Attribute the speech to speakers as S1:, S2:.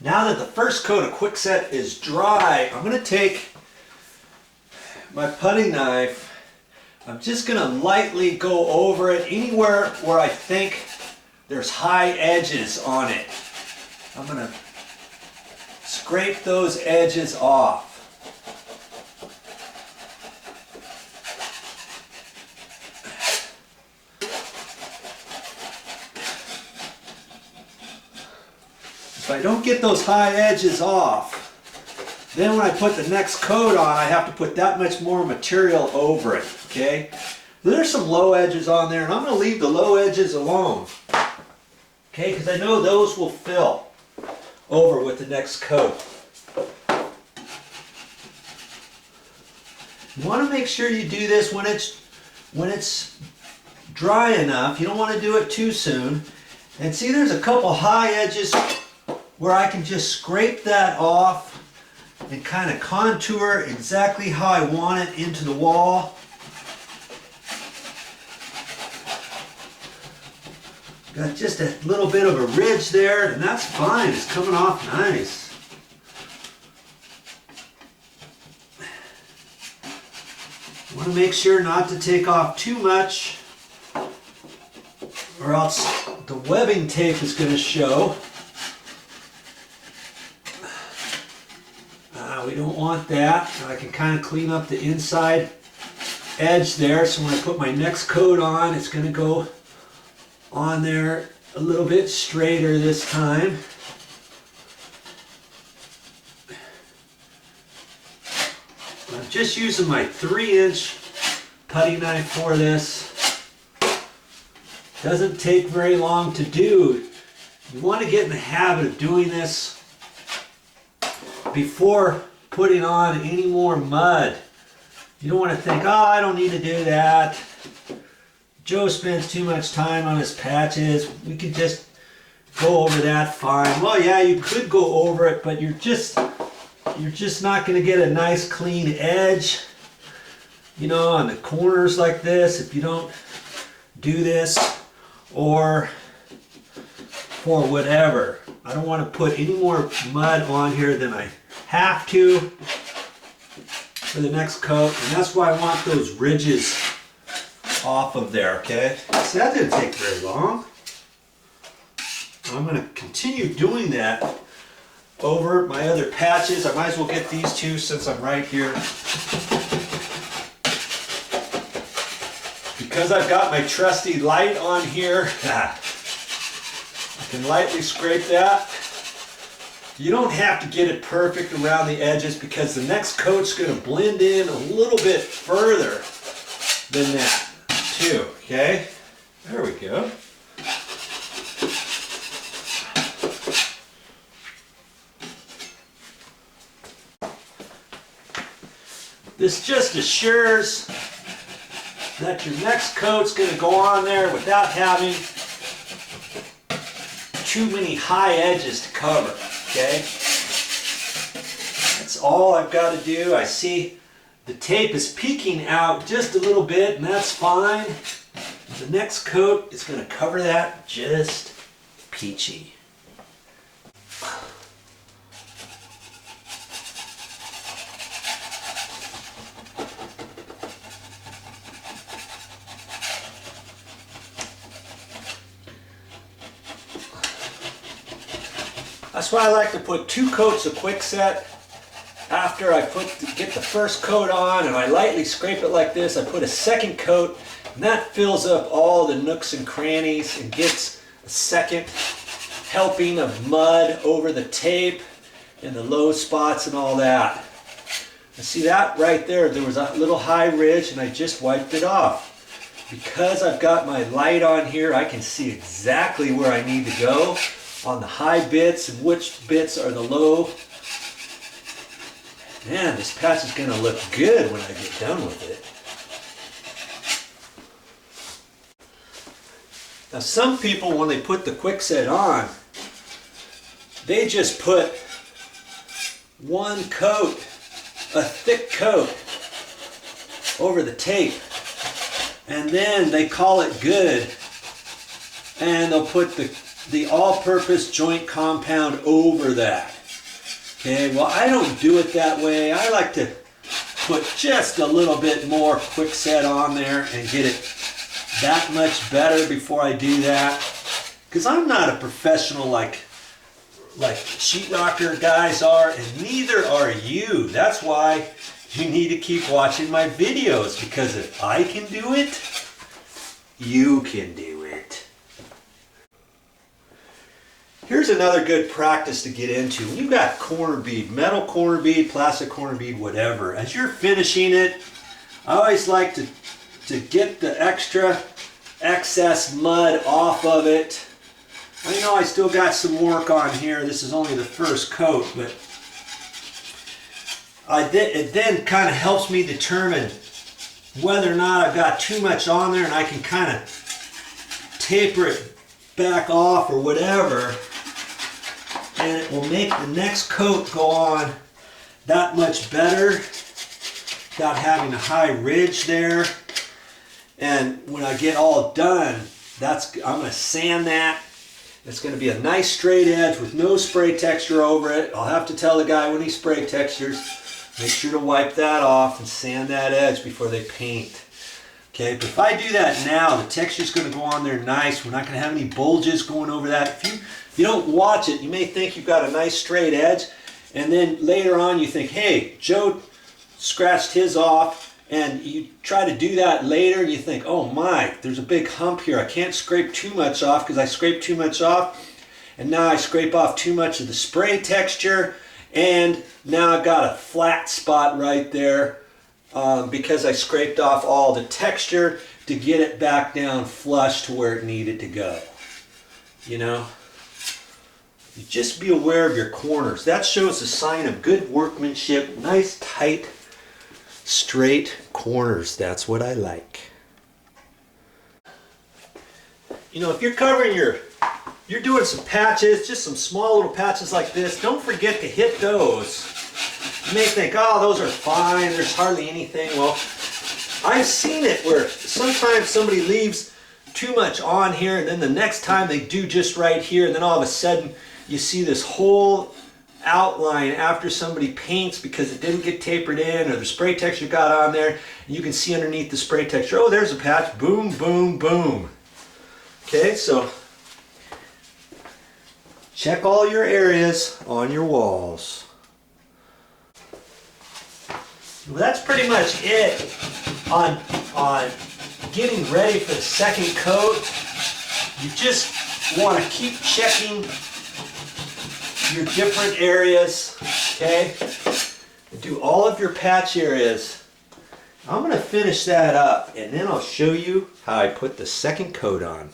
S1: Now that the first coat of Quickset is dry, I'm going to take my putty knife. I'm just going to lightly go over it anywhere where I think there's high edges on it. I'm going to scrape those edges off. If I don't get those high edges off, then when I put the next coat on, I have to put that much more material over it, okay? There's some low edges on there, and I'm going to leave the low edges alone, okay? Because I know those will fill over with the next coat. You want to make sure you do this when it's dry enough. You don't want to do it too soon. And see, there's a couple high edges where I can just scrape that off and kind of contour exactly how I want it into the wall. Got just a little bit of a ridge there, and that's fine. It's coming off nice. You want to make sure not to take off too much, or else the webbing tape is going to show. We don't want that. I can kind of clean up the inside edge there, so when I put my next coat on, it's going to go on there a little bit straighter this time. I'm just using my 3-inch putty knife for this. Doesn't take very long to do. You want to get in the habit of doing this before putting on any more mud. You don't want to think, oh, I don't need to do that. Joe spends too much time on his patches. We could just go over that fine. Well, yeah, you could go over it, but you're just not going to get a nice clean edge, you know, on the corners like this if you don't do this, or for whatever. I don't want to put any more mud on here than I have to for the next coat, and that's why I want those ridges off of there, okay? See, that didn't take very long. I'm going to continue doing that over my other patches. I might as well get these two since I'm right here. Because I've got my trusty light on here, I can lightly scrape that. You don't have to get it perfect around the edges because the next coat's going to blend in a little bit further than that too, okay? There we go. This just assures that your next coat's going to go on there without having too many high edges to cover, okay? That's all I've got to do. I see the tape is peeking out just a little bit, and that's fine. The next coat is going to cover that just peachy. That's why I like to put 2 coats of Quickset after I get the first coat on, and I lightly scrape it like this. I put a second coat, and that fills up all the nooks and crannies and gets a second helping of mud over the tape and the low spots and all that. And see that right there? There was a little high ridge, and I just wiped it off. Because I've got my light on here, I can see exactly where I need to go on the high bits and which bits are the low. Man, this patch is going to look good when I get done with it. Now some people, when they put the Quickset on, they just put one coat, a thick coat, over the tape, and then they call it good, and they'll put the the all-purpose joint compound over that. Okay, well, I don't do it that way. I like to put just a little bit more Quickset on there and get it that much better before I do that. Because I'm not a professional like sheetrocker guys are, and neither are you. That's why you need to keep watching my videos, because if I can do it, you can do it. Here's another good practice to get into. When you've got corner bead, metal corner bead, plastic corner bead, whatever, as you're finishing it, I always like to get the excess mud off of it. I know I still got some work on here. This is only the first coat, but it then kind of helps me determine whether or not I've got too much on there, and I can kind of taper it back off or whatever, and it will make the next coat go on that much better without having a high ridge there. And when I get all done, I'm going to sand that. It's going to be a nice straight edge with no spray texture over it. I'll have to tell the guy when he spray textures, make sure to wipe that off and sand that edge before they paint. Okay, but if I do that now, the texture's going to go on there nice. We're not going to have any bulges going over that. If you don't watch it, you may think you've got a nice straight edge, and then later on you think, hey, Joe scratched his off, and you try to do that later and you think, oh my, there's a big hump here. I can't scrape too much off because I scraped too much off, and now I scrape off too much of the spray texture, and now I've got a flat spot right there because I scraped off all the texture to get it back down flush to where it needed to go. You know? You just be aware of your corners. That shows a sign of good workmanship, nice tight straight corners. That's what I like. You know, if you're covering you're doing some patches, just some small little patches like this, don't forget to hit those. You may think, oh, those are fine, there's hardly anything. Well, I've seen it where sometimes somebody leaves too much on here, and then the next time they do just right here, and then all of a sudden you see this whole outline after somebody paints because it didn't get tapered in or the spray texture got on there, and you can see underneath the spray texture, oh, there's a patch, boom, boom, boom. Okay, so check all your areas on your walls. Well, that's pretty much it on getting ready for the second coat. You just want to keep checking your different areas, okay? And do all of your patch areas. I'm going to finish that up, and then I'll show you how I put the second coat on.